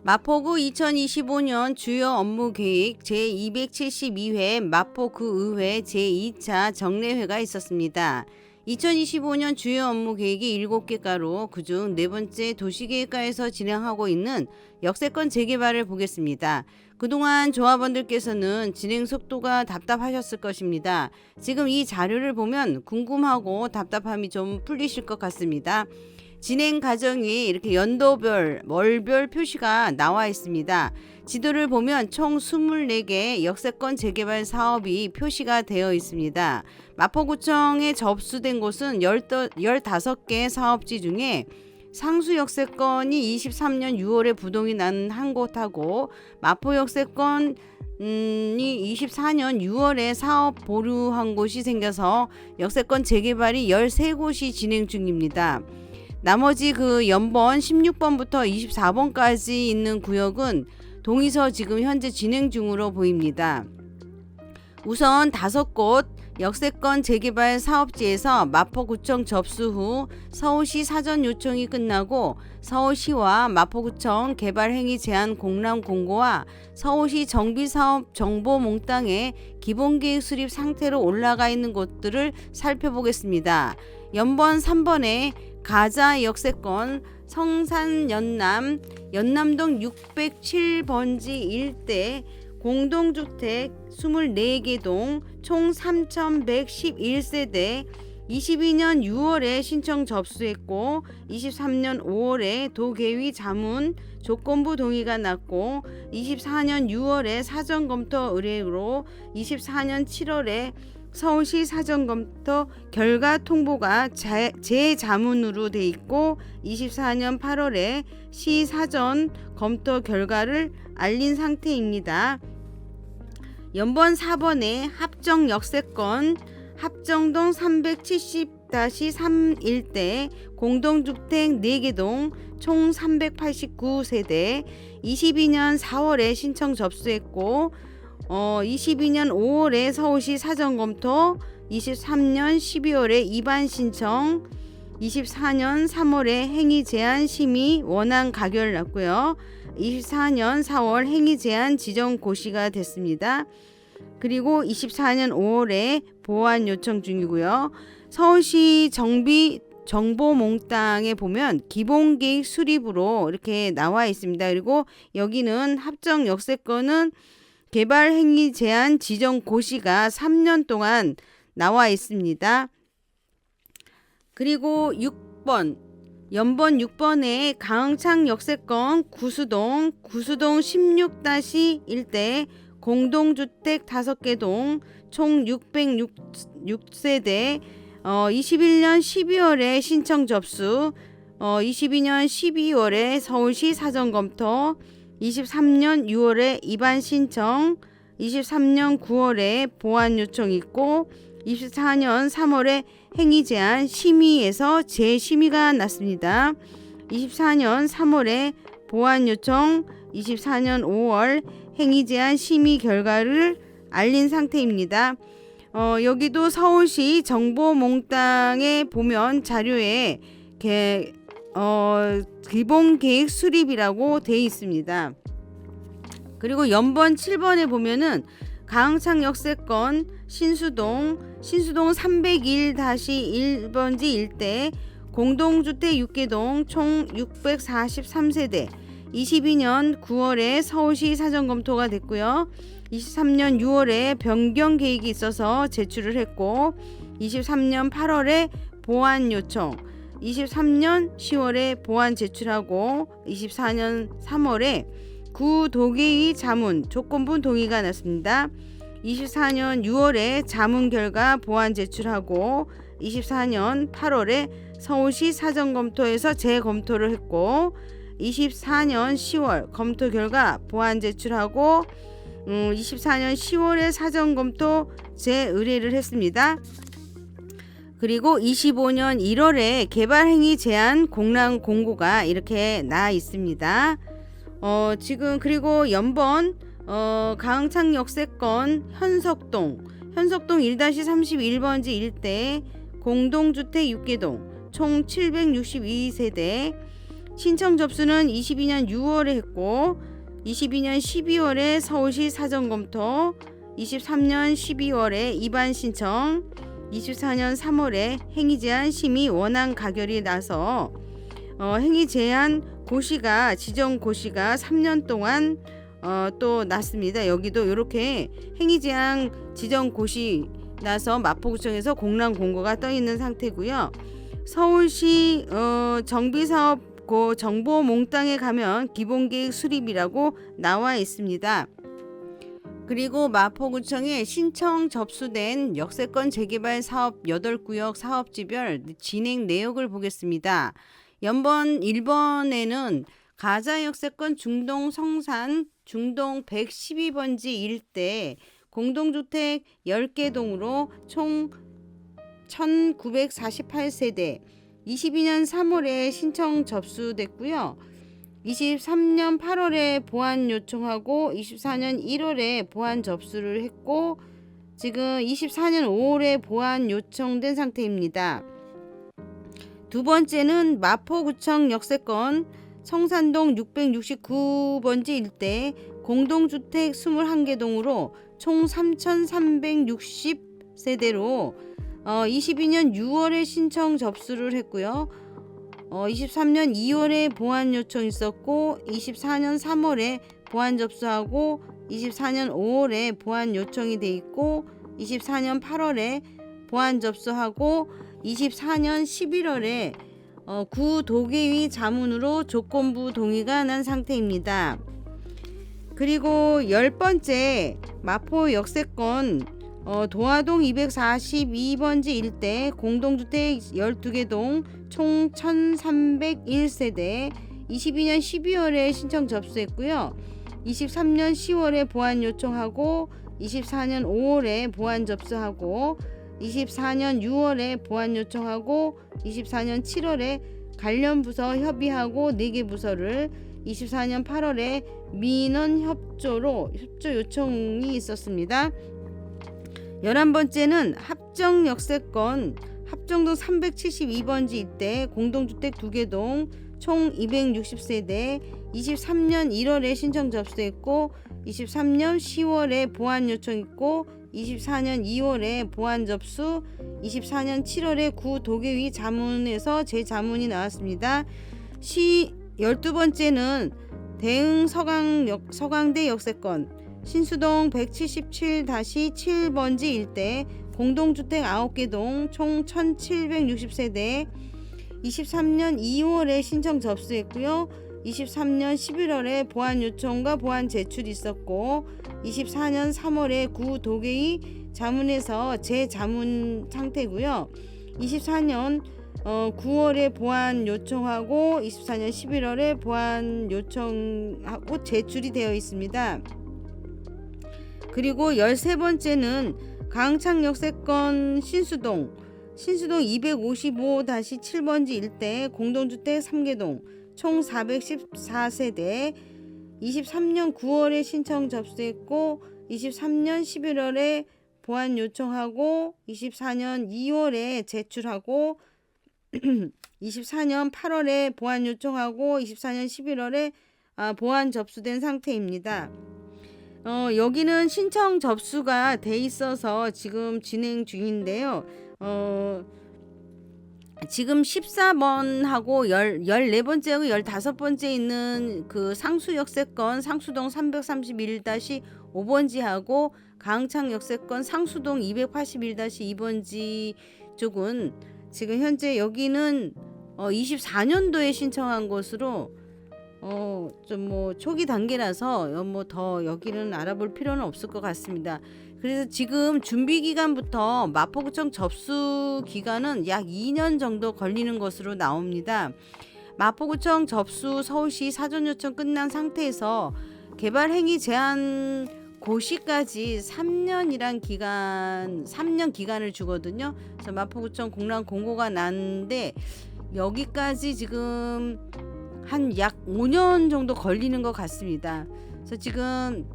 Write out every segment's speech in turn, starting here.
마포구 2025년 주요 업무 계획 제272회 마포구의회 제2차 정례회가 있었습니다. 2025년 주요 업무 계획이 7개가로 그중 네 번째 도시계획과에서 진행하고 있는 역세권 재개발을 보겠습니다. 그동안 조합원들께서는 진행 속도가 답답하셨을 것입니다. 지금 이 자료를 보면 궁금하고 답답함이 좀 풀리실 것 같습니다. 진행 과정이 이렇게 연도별, 월별 표시가 나와 있습니다. 지도를 보면 총 24개 역세권 재개발 사업이 표시가 되어 있습니다. 마포구청에 접수된 곳은 15개 사업지 중에 상수 역세권이 23년 6월에 부동이 난 한 곳하고 마포 역세권 이 24년 6월에 사업 보류한 곳이 생겨서 역세권 재개발이 13곳이 진행 중입니다. 나머지 그 연번 16번부터 24번까지 있는 구역은 동의서 지금 현재 진행 중으로 보입니다. 우선 5곳 역세권 재개발 사업지에서 마포구청 접수 후 서울시 사전 요청이 끝나고 서울시와 마포구청 개발행위 제한 공람 공고와 서울시 정비사업 정보 몽땅의 기본계획 수립 상태로 올라가 있는 곳들을 살펴보겠습니다. 연번 3번에 가자 역세권 성산 연남동 607번지 일대 공동주택 24개 동 총 3,111세대 22년 6월에 신청 접수했고 23년 5월에 도계위 자문 조건부 동의가 났고 24년 6월에 사전검토 의뢰로 24년 7월에 서울시 사전검토 결과 통보가 재자문으로 돼 있고 24년 8월에 시 사전 검토 결과를 알린 상태입니다. 연번 4번에 합정 역세권 합정동 370-3 일대 공동주택 4개 동 총 389세대 22년 4월에 신청 접수했고 22년 5월에 서울시 사전검토 23년 12월에 입안 신청 24년 3월에 행위 제한 심의 원안 가결 났고요. 24년 4월 행위 제한 지정 고시가 됐습니다. 그리고 24년 5월에 보완 요청 중이고요. 서울시 정보 몽땅에 보면 기본계획 수립으로 이렇게 나와 있습니다. 그리고 여기는 합정 역세권은 개발 행위 제한 지정 고시가 3년 동안 나와 있습니다. 그리고 6번 연번 6번에 강흥창 역세권 구수동 16-1대 공동주택 5개 동 총 606세대 21년 12월에 신청 접수 22년 12월에 서울시 사전검토 23년 6월에 입안 신청 23년 9월에 보완 요청 있고 24년 3월에 행위 제한 심의에서 재심의가 났습니다. 24년 3월에 보완 요청 24년 5월 행위 제한 심의 결과를 알린 상태입니다. 여기도 서울시 정보 몽땅에 보면 자료에 기본 계획 수립이라고 되어 있습니다. 그리고 연번 7번에 보면은 강흥창 역세권 신수동 301-1번지 일대 공동주택 6개 동 총 643세대 22년 9월에 서울시 사전검토가 됐고요. 23년 6월에 변경 계획이 있어서 제출을 했고 23년 8월에 보완 요청 23년 10월에 보완 제출하고 24년 3월에 구도계위 자문 조건부 동의가 났습니다. 24년 6월에 자문 결과 보완 제출하고 24년 8월에 서울시 사전검토에서 재검토를 했고 24년 10월 검토 결과 보완 제출하고 24년 10월에 사전검토 재의뢰를 했습니다. 그리고 25년 1월에 개발행위 제한 공람 공고가 이렇게 나 있습니다. 지금 그리고 연번 강흥창 역세권 현석동 1-31번지 일대 공동주택 6개 동 총 762세대 신청 접수는 22년 6월에 했고 22년 12월에 서울시 사전검토, 23년 12월에 입안 신청, 24년 3월에 행위제한 심의 원안 가결이 나서 행위제한 고시가 지정 고시가 3년 동안 또 났습니다. 여기도 이렇게 행위제한 지정 고시 나서 마포구청에서 공란 공고가 떠 있는 상태고요. 서울시 정비사업 정보 몽땅에 가면 기본계획 수립이라고 나와 있습니다. 그리고 마포구청에 신청 접수된 역세권 재개발 사업 8구역 사업지별 진행 내역을 보겠습니다. 연번 1번에는 가자 역세권 중동 성산 중동 112번지 일대 공동주택 10개 동으로 총 1948세대 22년 3월에 신청 접수됐고요. 23년 8월에 보완 요청하고 24년 1월에 보완 접수를 했고 지금 24년 5월에 보완 요청된 상태입니다. 두 번째는 마포구청 역세권 성산동 669번지 일대 공동주택 21개 동으로 총 3,360세대로 22년 6월에 신청 접수를 했고요. 23년 2월에 보완 요청 있었고 24년 3월에 보완 접수하고 24년 5월에 보완 요청이 돼 있고 24년 8월에 보완 접수하고 24년 11월에 구 도계위 자문으로 조건부 동의가 난 상태입니다. 그리고 10번째 마포 역세권 도화동 242번지 일대 공동주택 12개 동 총 1301세대 22년 12월에 신청 접수했고요. 23년 10월에 보완 요청하고 24년 5월에 보완 접수하고 24년 6월에 보완 요청하고 24년 7월에 관련 부서 협의하고 4개 부서를 24년 8월에 민원 협조 요청이 있었습니다. 11번째는 합정 역세권 합정동 372번지 일대 공동주택 2개 동 총 260세대 23년 1월에 신청 접수했고 23년 10월에 보완 요청 있고 24년 2월에 보완 접수 24년 7월에 구 도계위 자문에서 재자문이 나왔습니다. 12번째는 대흥 서강대 역세권 신수동 177-7번지 일대 공동주택 9개 동 총 1760세대 23년 2월에 신청 접수했고요. 23년 11월에 보완 요청과 보완 제출이 있었고 24년 3월에 구 도계위 자문에서 재자문 상태고요. 24년 9월에 보완 요청하고 24년 11월에 보완 요청하고 제출이 되어 있습니다. 그리고 13번째는 강창 역세권 신수동 255-7번지 일대 공동주택 3개 동 총 414세대 23년 9월에 신청 접수했고 23년 11월에 보완 요청하고 24년 2월에 제출하고 24년 8월에 보완 요청하고 24년 11월에 보완 접수된 상태입니다. 여기는 신청 접수가 돼 있어서 지금 진행 중인데요. 지금 14번하고 14번째하고 15번째 있는 그 상수 역세권 상수동 331-5번지하고 강창 역세권 상수동 281-2번지 쪽은 지금 현재 여기는 24년도에 신청한 것으로 좀 뭐 초기 단계라서 뭐 더 여기는 알아볼 필요는 없을 것 같습니다. 그래서 지금 준비 기간부터 마포구청 접수 기간은 약 2년 정도 걸리는 것으로 나옵니다. 마포구청 접수 서울시 사전 요청 끝난 상태에서 개발 행위 제한 고시까지 3년 기간을 주거든요. 그래서 마포구청 공란 공고가 났는데 여기까지 지금 한 약 5년 정도 걸리는 것 같습니다. 그래서 지금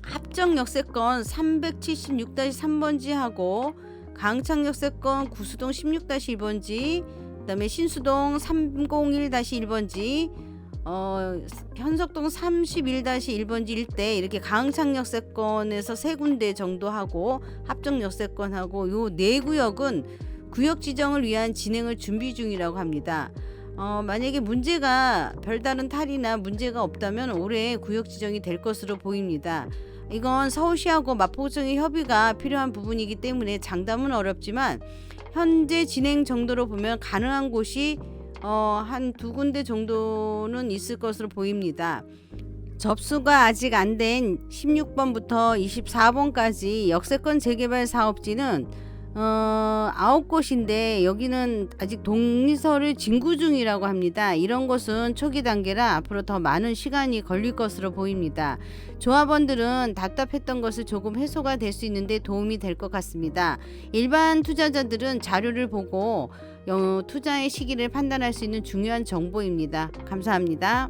합정 역세권 376-3번지하고 강창 역세권 구수동 16-1번지 그다음에 신수동 301-1번지, 현석동 31-1번지 일대 이렇게 가흥창 역세권에서 세 군데 정도 하고 합정 역세권하고 요 네 구역은 구역 지정을 위한 진행을 준비 중이라고 합니다. 만약에 문제가 별다른 탈이나 문제가 없다면 올해 구역 지정이 될 것으로 보입니다. 이건 서울시하고 마포구청의 협의가 필요한 부분이기 때문에 장담은 어렵지만 현재 진행 정도로 보면 가능한 곳이 한 두 군데 정도는 있을 것으로 보입니다. 접수가 아직 안 된 16번부터 24번까지 역세권 재개발 사업지는 9곳인데 여기는 아직 동의서를 진구 중이라고 합니다. 이런 것은 초기 단계라 앞으로 더 많은 시간이 걸릴 것으로 보입니다. 조합원들은 답답했던 것을 조금 해소가 될 수 있는데 도움이 될 것 같습니다. 일반 투자자들은 자료를 보고 투자의 시기를 판단할 수 있는 중요한 정보입니다. 감사합니다.